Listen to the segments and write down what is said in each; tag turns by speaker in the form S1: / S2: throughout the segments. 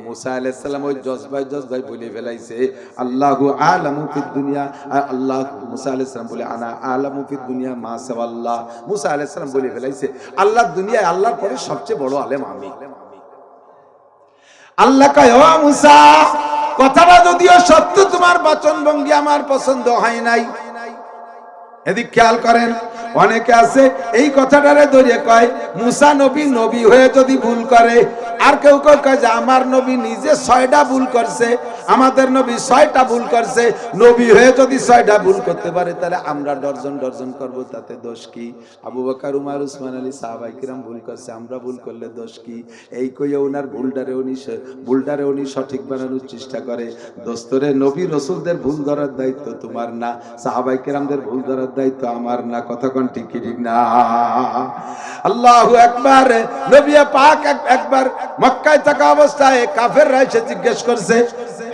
S1: মুসা আলাইহিস সালাম ওই জজবাই বলে ফেলাইছে আল্লাহু আলামু ফিদ দুনিয়া, আল্লাহ মুসা আলাইহিস সালাম বলে আনা আলামু ফিদ দুনিয়া মা সাওয়াল্লাহ। মুসা আলাইহিস সালাম বলে ফেলাইছে আল্লাহ দুনিয়ায় আল্লাহর পরে সবচেয়ে বড় আলেম আমি। আল্লাহ কয় ও মুসা, কথাটা যদিও সত্য, তোমার বচন ভঙ্গি আমার পছন্দ হয় নাই। এদিক খেয়াল করেন, অনেকে আছে এই কথাটারে ধরে কয় মুসা নবী হয়ে যদি ভুল করে, আর কেউ কেউ কয় যে আমার নবী নিজে 6টা ভুল করছে, আমাদের নবী 6টা ভুল করছে। নবী হয়ে যদি 6টা ভুল করতে পারে তাহলে আমরা ডজন করব, তাতে দোষ কি? আবু বকর, উমর, উসমান আলী সাহাবায়ে কিরাম ভুল করছে, আমরা ভুল করলে দোষ কি? এই কইয়ে ওনার ভুলটারে উনি সঠিক বানানোর চেষ্টা করে। দোস্তরে, নবী রাসূলদের ভুল ধরার দায়িত্ব তোমার না, সাহাবায়ে কিরামদের ভুল ধরার দায়িত্ব আমার না। কথা কোন ঠিক না? আল্লাহু আকবার। নবী পাক একবার মক্কায় থাকা অবস্থায় কাফেররা এসে জিজ্ঞেস করছে,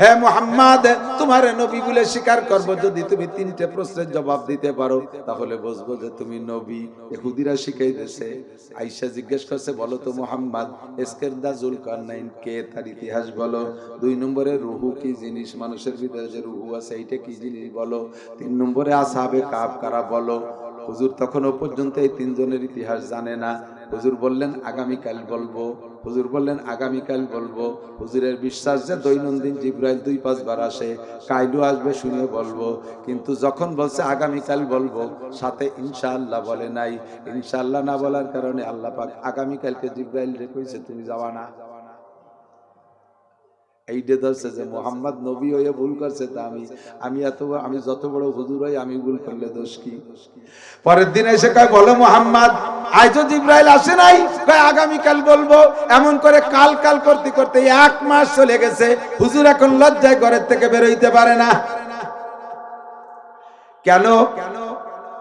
S1: হে মুহাম্মদ, তোমারে নবী বলে স্বীকার করব যদি তুমি 3টে প্রশ্নের জবাব দিতে পারো, তাহলে বুঝবো যে তুমি নবী। ইহুদিরা শিখাইতেছে। আয়েশা জিজ্ঞেস করছে, বলো তো মুহাম্মদ, ইসকেরদা জুলকারনাইন কে, তার ইতিহাস বলো। 2 নম্বরে রুহু কি জিনিস, মানুষের ভিতরে যে রুহু আছে এইটা কি জিনিস বলো। 3 নম্বরে আসহাবে কাফ কারা বলো। হুজুর তখনও পর্যন্ত এই 3 জনের ইতিহাস জানে না। হুজুর বললেন আগামীকাল বলবো। হুজুরের বিশ্বাস যে দৈনন্দিন জিবরাইল 2-5 বার আসে, কাইলু আসবে শুনে বলবো। কিন্তু যখন বলছে আগামীকাল বলবো, সাথে ইনশাআল্লাহ বলে নাই। ইনশাআল্লাহ না বলার কারণে আল্লাহ পাক আগামীকালকে জিবরাইল রে কইছে তুমি যাওয়া না। এইটা ধরছে যে মুহাম্মদ নবী হয়ে ভুল করছে, তা আমি যত বড় হুজুর হই আমি ভুল করলে দোষ কি? পরের দিন এসে কয়, বলো মুহাম্মদ, আজও জিবরাইল আসে নাই? কয় আগামীকাল বলবো। এমন করে কাল করতে করতে 1 মাস চলে গেছে। হুজুর এখন লজ্জায় ঘরের থেকে বের হইতে পারে না। কেন?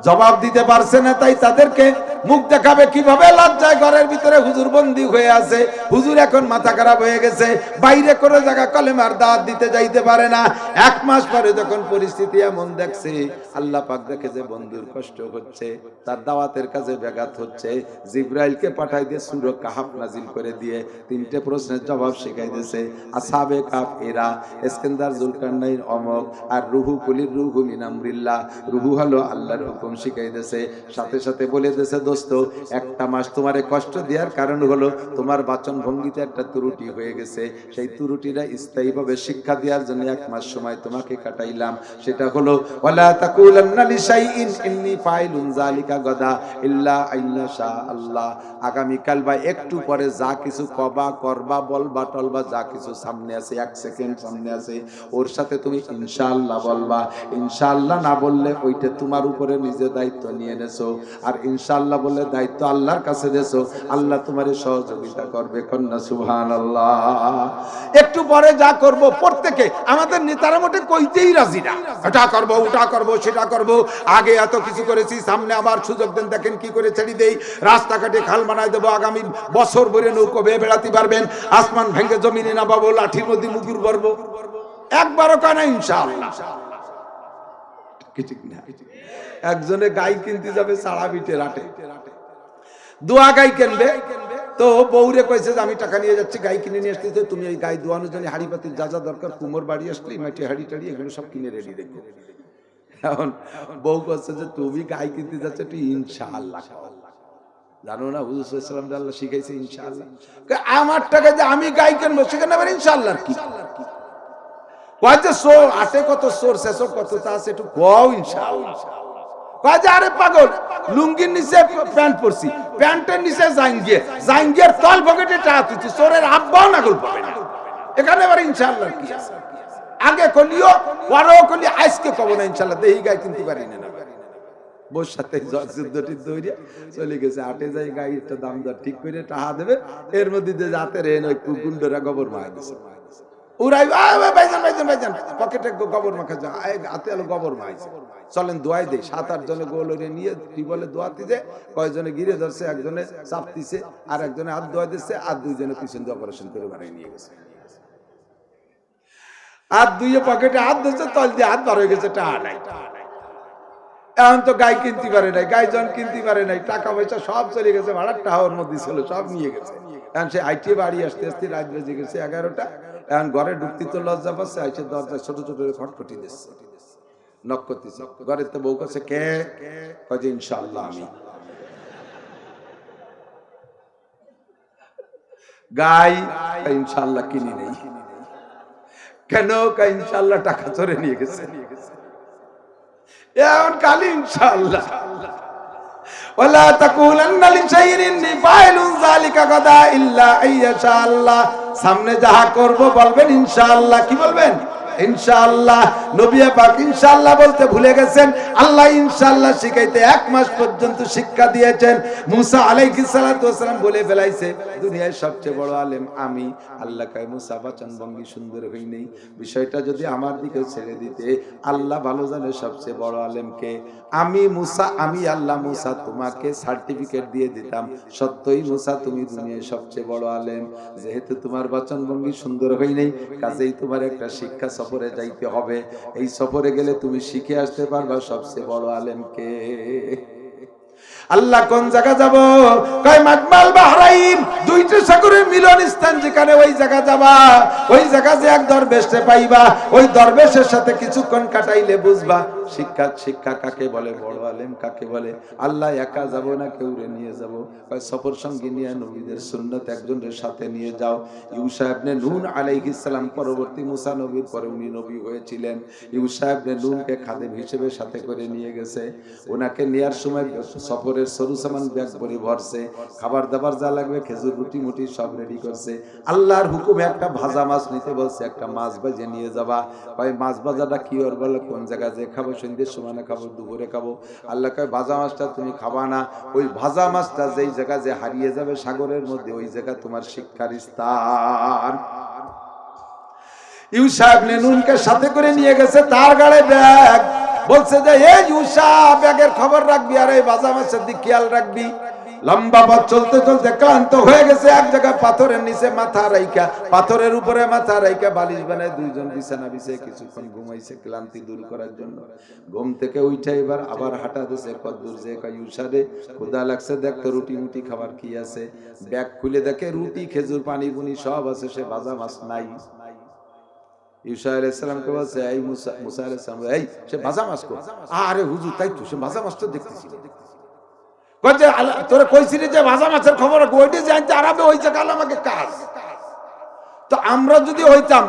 S1: জবাব দিতে পারছে না, তাই তাদেরকে মুখ দেখাবে কিভাবে? লজ্জায় ঘরের ভিতরে হুজুর বন্দী হয়ে আছে। হুজুর এখন মাথা খারাপ হয়ে গেছে, বাইরে কোনো জায়গা কলেমার দাওয়াত দিতে যাইতে পারে না। 1 মাস পরে যখন পরিস্থিতি এমন দেখছে, আল্লাহ পাক দেখে যে বন্ধুর কষ্ট হচ্ছে, তার দাওয়াতের কাজে ব্যাঘাত হচ্ছে, জিবরাইলকে পাঠাই দিয়ে সূরা কাহাফ নাজিল করে দিয়ে 3টে প্রশ্নের জবাব শিখাই দিয়েছে। আসহাবে কাফ এরা, ইসকেন্দার জুলকারনাইন অমক, আর রুহু কুলির রুহু মিন আমরিল্লাহ, রুহু হলো আল্লাহর হুকুম শিখাই দিয়েছে। সাথে সাথে বলে দিয়েছে, দোস্ত 1টা মাস তোমারে কষ্ট দেওয়ার কারণ হলো তোমার বাচন ভঙ্গিতে একটা ত্রুটি হয়ে গেছে। সেই ত্রুটিটা স্থায়ীভাবে শিক্ষা দেওয়ার জন্য 1 মাস সময় তোমাকে কাটাইলাম। সেটা হলো ওয়ালা তাকুলান্না লিশাইইন ইন্নী ফাইলুন যালিকা গাদা ইল্লা আইয়াশা আল্লাহ। আগামীকাল বা একটু পরে যা কিছু কবা, করবা, বলবা, টলবা, যা কিছু সামনে আছে, 1 সেকেন্ড সামনে আছে, ওর সাথে তুমি ইনশাআল্লাহ বলবা। ইনশাআল্লাহ না বললে ওইটা তোমার উপরে নিজে দায়িত্ব নিয়ে নেছো, আর ইনশাআল্লাহ বলে দায়িত্ব আল্লাহর কাছে দেছো। আল্লাহ তোমারে সহযোগিতা করবে। কন্যা সুবহানাল্লাহ। একটু পরে যা করব, প্রত্যেকে আমাদের নেতারা মোটে কইতেই রাজি না। এটা করব, ওটা করব, সেটা করব, আগে এত কিছু করেছি, সামনে আবার সুযোগ দেন, দেখেন কি করে ছেড়ে দেই, রাস্তাঘাটে খাল বানাই দেবো, আগামী বছর ভরে নৌকো বেয়ে বেড়াতে পারবেন, আসমান ভেঙে জমিনে নামাবো, লাঠির মধ্যে মুগুর করবো। একবারও কানা ইনশাআল্লাহ। ঠিক না? একজনে গাই কিনতে যাবে সাড়া বিটে রাটে, দোয়া গাই কিনবে, তো বউরে কইছে যে আমি টাকা নিয়ে যাচ্ছি, গাই কিনে নিয়ে আসতেছে, তুমি এই গাই দোয়ানোর জন্য হাড়ি পাতির যা যা দরকার, কুমোর বাড়ি আসলে মাটি হাড়ি টাড়ি এগুলো সব কিনে রেডি রেখো। এখন বউ বলছে যে তুমি গাই কিনতে যাচ্ছ, তুই ইনশাআল্লাহ জানো না হুজুর সাল্লাল্লাহু আলাইহি ওয়াসাল্লাম আল্লাহ শিখাইছে ইনশাআল্লাহ। আমার টাকা যে আমি গাই কিনবো, সেখানে আবার ইনশাআল্লাহ কি? কয় যে সোর আটে কত, সোর শেষর কত, তা আছে একটু কও ইনশাআল্লাহ। কয় যে আরে পাগল, লুঙ্গির নিচে প্যান্ট পরছি, প্যান্টের নিচে জাঙ্গিয়ার তল পকেটে টাকা তুলছি, সোরের আব্বাও নাগল পাবে না, এখানে আবার ইনশাআল্লাহ কি আছে? আগে কলিও পরেও কলি, আজকে কব না ইনশাআল্লাহ, দেহি গাই কিনতে পারি না। বউর সাথে যুদ্ধটি দৌড়ে চলে গেছে, হাটে যাই গাই একটা দাম দর ঠিক করে টাকা দেবে, এর মধ্যে যে জাতে রেন ওই গুন্ডরা গোবর মারা দিছে, উড়াই ভাইজান পকেটে গোবর মাখা যায়, হাতে আলো গোবর মাইছে, চলেন দোয়াই দেই। 7-8 জনে গোল নিয়ে টিবলে দোয়াতে যে কয়েকজনে গিরে ধরছে, একজনে চাপতিছে, আর একজনে হাত দোয়া দিচ্ছে, আর 2 জনে পিছন দিয়ে অপারেশন করে বানিয়ে নিয়ে গেছে। আর 2 পকেটে হাত ধরছে, তল দিয়ে হাত বার হয়ে গেছে, টাকা নাই। এখন তো গাই কিনতে পারে নাই, গাই জন কিনতে পারে নাই, টাকা পয়সা সব চলে গেছে, ভাড়ার টাকার মধ্যে ছিল, সব নিয়ে গেছে। এখন সে আইটি বাড়ি আসতে আসতে রাত বেজে গেছে 11টা। এখন ঘরে ঢুকতে তো লজ্জা পাচ্ছে, আইসে দরজা ছোট ছোট খটখটি দিচ্ছে, নক করতেছে। ঘরের তো বউ কাছে কে, কয় যে ইনশাআল্লাহ আমি। গাই, ইনশাআল্লাহ কিনি নেই। কেন? ইনশাআল্লাহ টাকা চোরে নিয়ে গেছে। এখন খালি ইনশাআল্লাহ। ওয়ালা তাকুলান্না লিশাইইন ইন্নী ফাইলুন যালিকা গাদা ইল্লা আইয়াশা আল্লাহ। সামনে যাহা করব বলবেন ইনশাআল্লাহ। কি বলবেন? ইনশাআল্লাহ। নবী পাক ইনশাআল্লাহ বলতে ভুলে গেছেন। আল্লাহ ইনশাআল্লাহ শিখাইতে 1 মাস পর্যন্ত শিক্ষা দিয়েছেন। মুসা আলাইহিস সালাতু ওয়াসালাম বলে ফেলাইছে দুনিয়ায় সবচেয়ে বড় আলেম আমি। আল্লাহ কয় মুসা বাচন ভঙ্গি সুন্দর হই নেই, বিষয়টা যদি আমার দিকে ছেড়ে দিতে, আল্লাহ ভালো জানে সবচেয়ে বড় আলেম কে। আমি মুসা, আমি আল্লাহ মুসা তোমাকে সার্টিফিকেট দিয়ে দিতাম, সত্যই মুসা তুমি দুনিয়ায় সবচেয়ে বড় আলেম। যেহেতু তোমার বাচন ভঙ্গি সুন্দর হই নেই, কাজেই তোমার একটা শিক্ষা সফরে যাইতে হবে। এই সফরে গেলে তুমি শিখে আসতে পারবা সবচেয়ে বড় আলেমকে। আল্লাহ কোন জায়গা যাব? কয় মাজমাল বাহরাইন, দুইটা সাগরের মিলন স্থান, যেখানে ওই জায়গা যাবা, ওই জায়গা যে এক দরবেশে পাইবা, ওই দরবেশের সাথে কিছুক্ষণ কাটাইলে বুঝবা শিক্ষা কাকে বলে, বড় আলেম কাকে বলে। আল্লাহ একা যাব না, কেউরে নিয়ে যাব। কয় সফর সঙ্গী নিয়ে নবীদের সুন্নাত একজনের সাথে নিয়ে যাও। ইউসা ইবনে নুন আলাইহিস সালাম পরবর্তী মুসা নবীর পরে উনি নবী হয়েছিলেন। ইউসা ইবনে নুনকে খাদেম হিসেবে সাথে করে নিয়ে গেছে। ওনাকে নেয়ার সময় সফরের সরু সামান ব্যাগ ভরে ভরছে, খাবার দাবার যা লাগবে খেজুর রুটি মুটি সব রেডি করছে। আল্লাহর হুকুমে একটা ভাজা মাছ নিতে বলছে, একটা মাছ ভাজে নিয়ে যাবা। ভাই মাছ ভাজাটা কি ওর বলে, কোন জায়গায় যে খাবো, সন্ধ্যের সময় খাবো, দুপুরে খাবো। আল্লাহ কয় ভাজা মাছটা তুমি খাবা না, ওই ভাজা মাছটা যেই জায়গা যে হারিয়ে যাবে সাগরের মধ্যে, ওই জায়গা তোমার শিক্ষার স্থান। ইউসা ইবনে নুনকে সাথে করে নিয়ে গেছে, তার গাড়ে ব্যাগ, বলছে যে এই ইউসা ব্যাগের খবর রাখবি আর এই ভাজা মাছের দিক খেয়াল রাখবি। লম্বা পথ চলতে চলতে ক্লান্ত হয়ে গেছে, এক জায়গায় পাথরের নিচে মাথা রাইখা, পাথরের উপরে মাথা রাইখা বালিশ বানায় দুইজন বিছানা বিছিয়ে কিছুক্ষণ ঘুমাইছে ক্লান্তি দূর করার জন্য। ঘুম থেকে উঠে এবার আবার হাঁটা দিছে কদ্দূর যে ইউসা রে ক্ষুধা লাগছে, দেখ তো রুটি মুটি খাবার কি আছে। ব্যাগ খুলে দেখে রুটি খেজুর পানি বুনি সব আছে, সে ভাজা মাছ নাই। ইউসা আলাইহিস সালামকে বলছে, এই মুসা আলাইহিস সালাম, এই সে ভাজা মাছ কো? আরে হুজুর তাই তো, সে ভাজা মাছটা দেখতেছি। কয় যে তোরে কইছিলি যে ভাজা মাছের খবর ওইটা জানতে আরবে ওই জায়গা আমাকে কাজ। তো আমরা যদি হইতাম,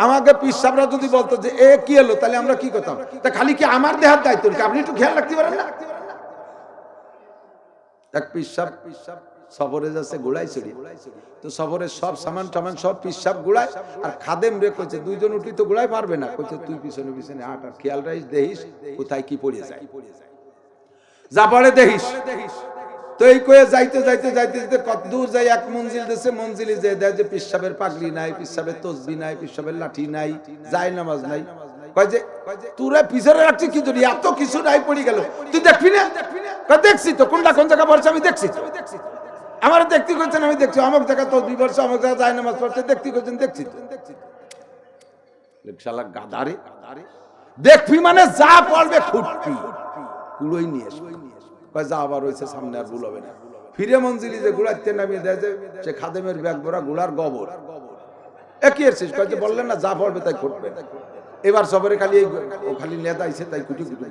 S1: আমাকে পীর সাহেবরা যদি বলতো যে এ কি হলো, তাহলে আমরা কি করতাম? তা খালি কি আমার দেহার দায়িত্ব, আপনি একটু খেয়াল রাখতে পারেন না? এক পীর সাহেব সফরে যাচ্ছে গোড়াই চড়ি, তো সফরের সব সামান টামান সব পীর সাহেব গোড়ায়, আর খাদেম রে কইছে দুইজন উঠি তো গোড়ায় পারবে না, কইছে তুই পিছনে পিছনে হাঁট, আর খেয়াল রাখিস, দেখিস কোথায় কি পড়ে যায়, যা পড়ে দেখিস। তো এই কয়ে যাইতে যাইতে যাইতে যাইতে কত দূর যাই, এক মঞ্জিল দেশে মঞ্জিলে যে দেয় যে পীর সাহেবের পাগড়ি নাই, পীর সাহেবের তসবিহ নাই, পীর সাহেবের লাঠি নাই, যায় নামাজ নাই। কয় যে তোরা পিছনে রাখছিস কি জন্য, এত কিছু নাই পড়ে গেল, তুই দেখবি না? দেখছি তো, কোনটা কোন জায়গা পড়ছে আমি দেখছি, আমার দেখতে করছেন আমি দেখছি, অমুক জায়গা তসবিহ পড়ছে, অমুক জায়গা যায় নামাজ পড়ছে, দেখতে করছেন দেখছি তো। শালা গাদারে, দেখবি মানে যা পড়বে খুঁটবি, কুড়োই নিয়ে আসবি। যা আবার হয়েছে সামনে আর ভুল হবে না। ফিরে মঞ্জিলি যে গুড়াইতে নামিয়ে দেয় যে সে খাদেমের ব্যাগ ভরা গুড়ার গোবর, একই এসেছিস কয়েছে বললেন না যা পড়বে তাই খুঁটবে। এবার সবরে খালি খালি নেতা আইছে তাই কুটি কুটি